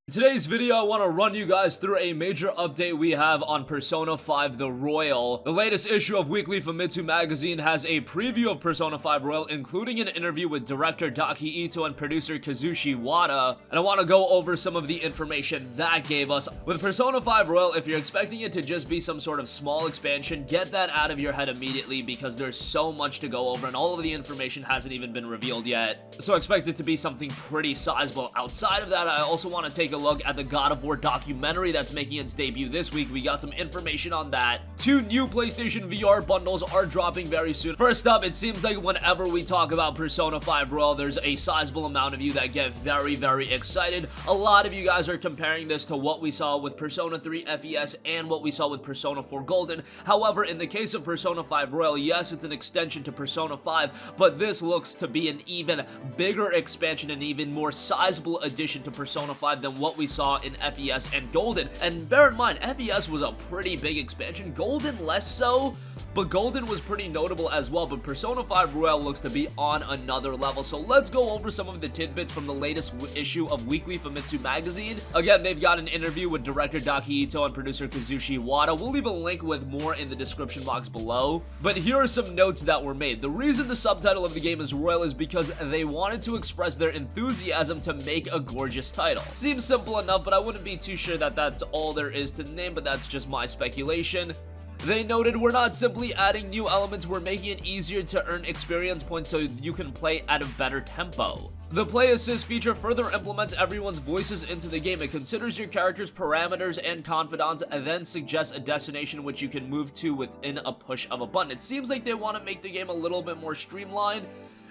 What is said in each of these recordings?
In today's video, I want to run you guys through a major update we have on Persona 5 The Royal. The latest issue of Weekly Famitsu magazine has a preview of Persona 5 Royal, including an interview with director Daki Ito and producer Kazushi Wada, and I want to go over some of the information that gave us. With Persona 5 Royal, if you're expecting it to just be some sort of small expansion, get that out of your head immediately because there's so much to go over and all of the information hasn't even been revealed yet. So expect it to be something pretty sizable. Outside of that, I also want to take a look at the God of War documentary that's making its debut this week. We got some information on that. 2 new PlayStation VR bundles are dropping very soon. First up, it seems like whenever we talk about Persona 5 Royal, there's a sizable amount of you that get very excited. A lot of you guys are comparing this to what we saw with Persona 3 FES and what we saw with Persona 4 Golden. However, in the case of Persona 5 Royal, yes, it's an extension to Persona 5, but this looks to be an even bigger expansion, an even more sizable addition to Persona 5 than what we saw in FES and Golden. And bear in mind, FES was a pretty big expansion, Golden less so, but Golden was pretty notable as well. But Persona 5 Royal looks to be on another level. So let's go over some of the tidbits from the latest issue of Weekly Famitsu magazine. Again, they've got an interview with director Daki Ito and producer Kazushi Wada. We'll leave a link with more in the description box below. But here are some notes that were made. The reason the subtitle of the game is Royal is because they wanted to express their enthusiasm to make a gorgeous title. Seems simple enough, but I wouldn't be too sure that that's all there is to the name, but that's just my speculation. They noted, we're not simply adding new elements, we're making it easier to earn experience points so you can play at a better tempo. The Play Assist feature further implements everyone's voices into the game. It considers your character's parameters and confidants and then suggests a destination which you can move to within a push of a button. It seems like they want to make the game a little bit more streamlined,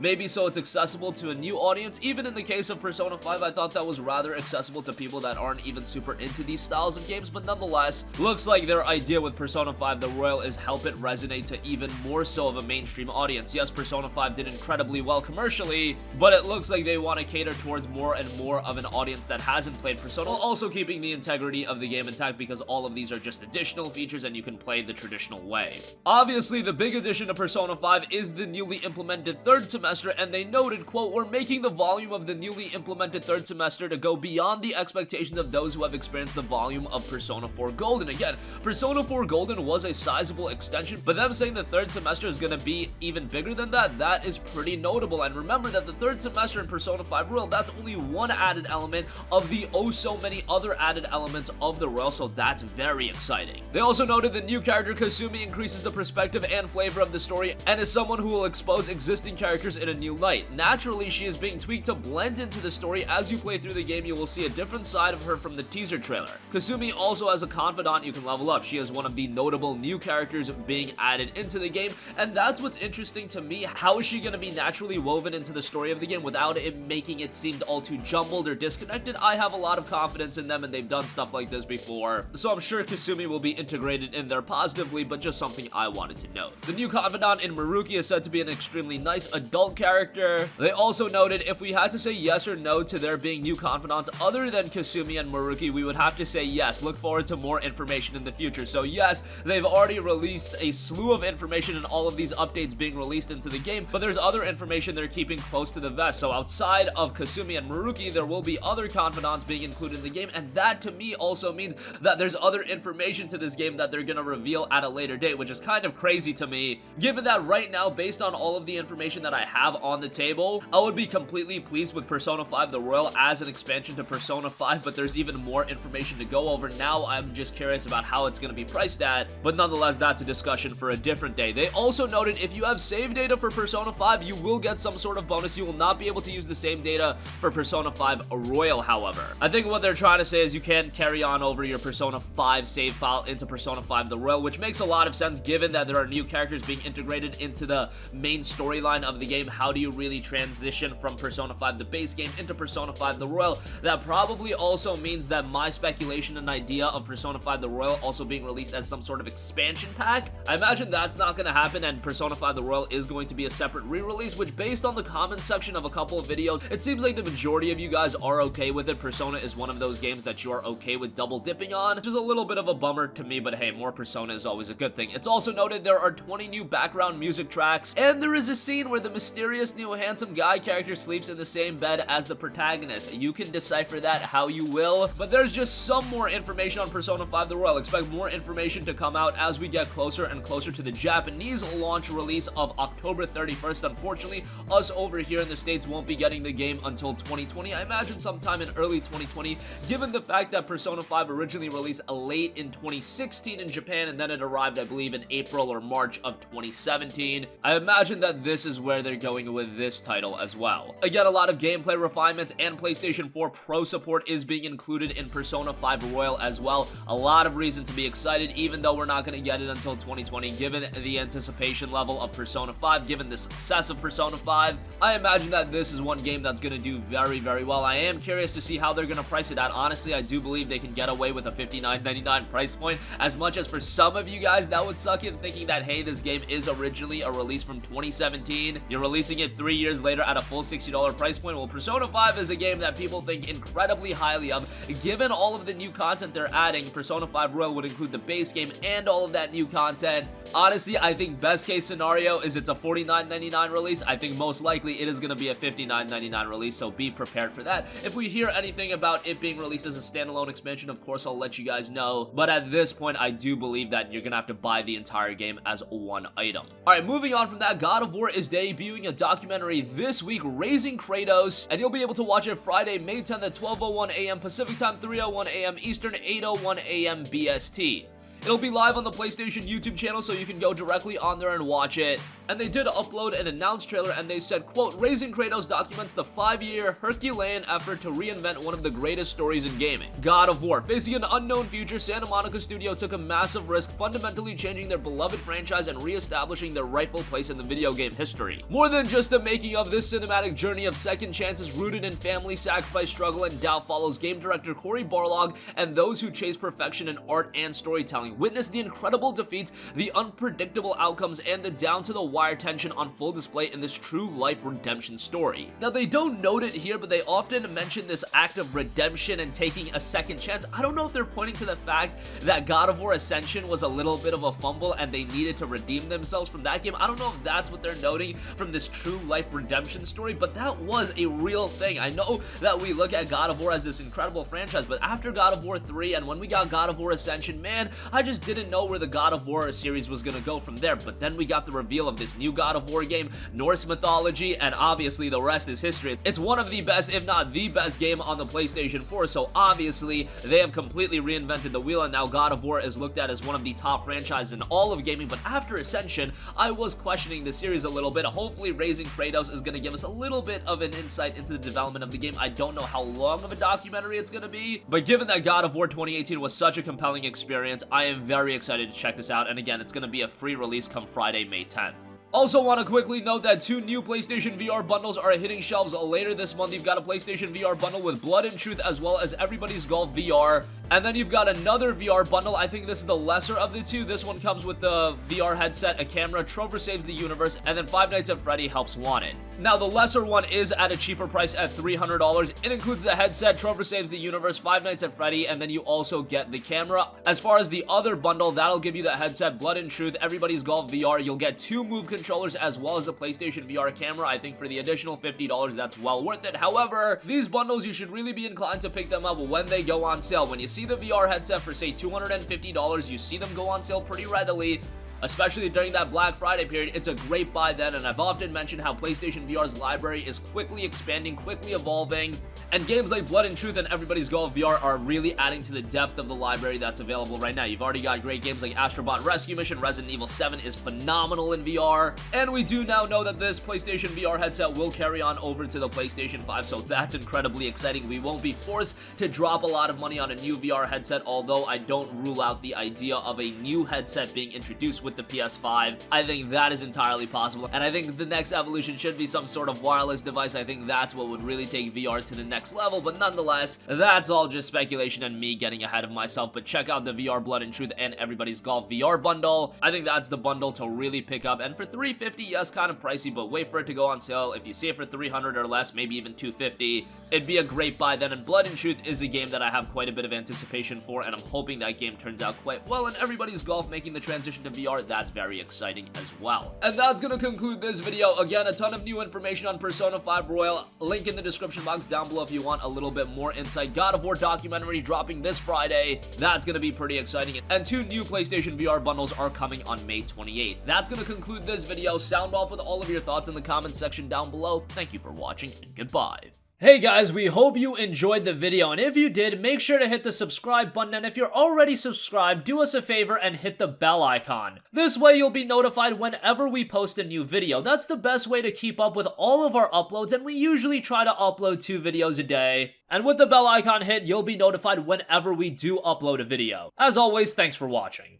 maybe so it's accessible to a new audience. Even in the case of Persona 5, I thought that was rather accessible to people that aren't even super into these styles of games, but nonetheless, looks like their idea with Persona 5 The Royal is help it resonate to even more so of a mainstream audience. Yes, Persona 5 did incredibly well commercially, but it looks like they want to cater towards more and more of an audience that hasn't played Persona, while also keeping the integrity of the game intact because all of these are just additional features and you can play the traditional way. Obviously, the big addition to Persona 5 is the newly implemented third semester, and they noted, quote, we're making the volume of the newly implemented third semester to go beyond the expectations of those who have experienced the volume of Persona 4 Golden. Again, Persona 4 Golden was a sizable extension, but them saying the third semester is going to be even bigger than that, that is pretty notable. And remember that the third semester in Persona 5 Royal, that's only one added element of the oh so many other added elements of the Royal, so that's very exciting. They also noted the new character Kasumi increases the perspective and flavor of the story and is someone who will expose existing characters in a new light. Naturally, she is being tweaked to blend into the story. As you play through the game, you will see a different side of her from the teaser trailer. Kasumi also has a confidant you can level up. She is one of the notable new characters being added into the game, and that's what's interesting to me. How is she going to be naturally woven into the story of the game without it making it seem all too jumbled or disconnected? I have a lot of confidence in them, and they've done stuff like this before, so I'm sure Kasumi will be integrated in there positively, but just something I wanted to note. The new confidant in Maruki is said to be an extremely nice adult character. They also noted if we had to say yes or no to there being new confidants other than Kasumi and Maruki, we would have to say yes. Look forward to more information in the future. So yes, they've already released a slew of information and all of these updates being released into the game, but there's other information they're keeping close to the vest. So outside of Kasumi and Maruki, there will be other confidants being included in the game, and that to me also means that there's other information to this game that they're gonna reveal at a later date, which is kind of crazy to me, given that right now, based on all of the information that I have on the table, I would be completely pleased with Persona 5 The Royal as an expansion to Persona 5, but there's even more information to go over. Now I'm just curious about how it's going to be priced at, but nonetheless, that's a discussion for a different day. They also noted if you have save data for Persona 5, you will get some sort of bonus. You will not be able to use the same data for Persona 5 Royal, however. I think what they're trying to say is you can't carry on over your Persona 5 save file into Persona 5 The Royal, which makes a lot of sense given that there are new characters being integrated into the main storyline of the game. How do you really transition from Persona 5 the base game into Persona 5 The Royal? That probably also means that my speculation and idea of Persona 5 The Royal also being released as some sort of expansion pack, I imagine that's not going to happen, and Persona 5 The Royal is going to be a separate re-release, which based on the comments section of a couple of videos, it seems like the majority of you guys are okay with it. Persona is one of those games that you are okay with double dipping on, which is a little bit of a bummer to me, but hey, more Persona is always a good thing. It's also noted there are 20 new background music tracks, and there is a scene where the mysterious new handsome guy character sleeps in the same bed as the protagonist. You can decipher that how you will, but there's just some more information on Persona 5 The Royal. Expect more information to come out as we get closer and closer to the Japanese launch release of October 31st. Unfortunately, us over here in the States won't be getting the game until 2020. I imagine sometime in early 2020, given the fact that Persona 5 originally released late in 2016 in Japan, and then it arrived, I believe, in April or March of 2017. I imagine that this is where they're going with this title as well. Again, a lot of gameplay refinements and PlayStation 4 Pro support is being included in Persona 5 Royal as well. A lot of reason to be excited, even though we're not going to get it until 2020, given the anticipation level of Persona 5, given the success of Persona 5. I imagine that this is one game that's going to do very, very well. I am curious to see how they're going to price it at. Honestly, I do believe they can get away with a $59.99 price point, as much as for some of you guys that would suck in thinking that, hey, this game is originally a release from 2017. You're releasing it 3 years later at a full $60 price point. Well, Persona 5 is a game that people think incredibly highly of. Given all of the new content they're adding, Persona 5 Royal would include the base game and all of that new content. Honestly, I think best case scenario is it's a $49.99 release. I think most likely it is going to be a $59.99 release, so be prepared for that. If we hear anything about it being released as a standalone expansion, of course I'll let you guys know, but at this point I do believe that you're gonna have to buy the entire game as one item. Alright, moving on from that, God of War is debuting a documentary this week, Raising Kratos, and you'll be able to watch it Friday, May 10th at 12:01 a.m. Pacific Time, 3:01 a.m. Eastern, 8:01 a.m. BST. It'll be live on the PlayStation YouTube channel, so you can go directly on there and watch it. And they did upload an announced trailer, and they said, quote, Raising Kratos documents the 5-year Herculean effort to reinvent one of the greatest stories in gaming. God of War. Facing an unknown future, Santa Monica Studio took a massive risk, fundamentally changing their beloved franchise and re-establishing their rightful place in the video game history. More than just the making of, this cinematic journey of second chances rooted in family, sacrifice, struggle, and doubt follows game director Cory Barlog and those who chase perfection in art and storytelling. Witness the incredible defeats, the unpredictable outcomes, and the down-to-the-wire tension on full display in this true-life redemption story. Now, they don't note it here, but they often mention this act of redemption and taking a second chance. I don't know if they're pointing to the fact that God of War Ascension was a little bit of a fumble and they needed to redeem themselves from that game. I don't know if that's what they're noting from this true-life redemption story, but that was a real thing. I know that we look at God of War as this incredible franchise, but after God of War 3 and when we got God of War Ascension, man, I just didn't know where the God of War series was gonna go from there. But then we got the reveal of this new God of War game, Norse mythology, and obviously the rest is history. It's one of the best, if not the best game on the PlayStation 4, so obviously they have completely reinvented the wheel, and now God of War is looked at as one of the top franchises in all of gaming. But after Ascension, I was questioning the series a little bit. Hopefully Raising Kratos is gonna give us a little bit of an insight into the development of the game. I don't know how long of a documentary it's gonna be, but given that God of War 2018 was such a compelling experience, I am very excited to check this out. And again, it's going to be a free release come Friday, May 10th. Also want to quickly note that 2 new PlayStation VR bundles are hitting shelves later this month. You've got a PlayStation VR bundle with Blood and Truth as well as Everybody's Golf VR. And then you've got another VR bundle. I think this is the lesser of the two. This one comes with the VR headset, a camera, Trover Saves the Universe, and then Five Nights at Freddy Helps Wanted. Now, the lesser one is at a cheaper price at $300. It includes the headset, Trover Saves the Universe, Five Nights at Freddy, and then you also get the camera. As far as the other bundle, that'll give you the headset, Blood and Truth, Everybody's Golf VR. You'll get 2 Move controllers as well as the PlayStation VR camera. I think for the additional $50, that's well worth it. However, these bundles, you should really be inclined to pick them up when they go on sale. When you see the VR headset for, say, $250, you see them go on sale pretty readily, especially during that Black Friday period. It's a great buy then, and I've often mentioned how PlayStation VR's library is quickly expanding, quickly evolving, and games like Blood and Truth and Everybody's Golf VR are really adding to the depth of the library that's available right now. You've already got great games like Astrobot Rescue Mission, Resident Evil 7 is phenomenal in VR, and we do now know that this PlayStation VR headset will carry on over to the PlayStation 5, so that's incredibly exciting. We won't be forced to drop a lot of money on a new VR headset, although I don't rule out the idea of a new headset being introduced with the PS5. I think that is entirely possible, and I think the next evolution should be some sort of wireless device. I think that's what would really take VR to the next level, but nonetheless, that's all just speculation and me getting ahead of myself. But check out the VR Blood and Truth and Everybody's Golf VR bundle. I think that's the bundle to really pick up, and for $350, yes, kind of pricey, but wait for it to go on sale. If you see it for $300 or less, maybe even $250, it'd be a great buy then. And Blood and Truth is a game that I have quite a bit of anticipation for, and I'm hoping that game turns out quite well. And Everybody's Golf making the transition to VR PSVR. That's very exciting as well. And that's gonna conclude this video. Again, a ton of new information on Persona 5 Royal. Link in the description box down below if you want a little bit more insight. God of War documentary dropping this Friday. That's gonna be pretty exciting. And 2 new PlayStation VR bundles are coming on May 28th. That's gonna conclude this video. Sound off with all of your thoughts in the comment section down below. Thank you for watching, and goodbye. Hey guys, we hope you enjoyed the video, and if you did, make sure to hit the subscribe button, and if you're already subscribed, do us a favor and hit the bell icon. This way you'll be notified whenever we post a new video. That's the best way to keep up with all of our uploads, and we usually try to upload 2 videos a day. And with the bell icon hit, you'll be notified whenever we do upload a video. As always, thanks for watching.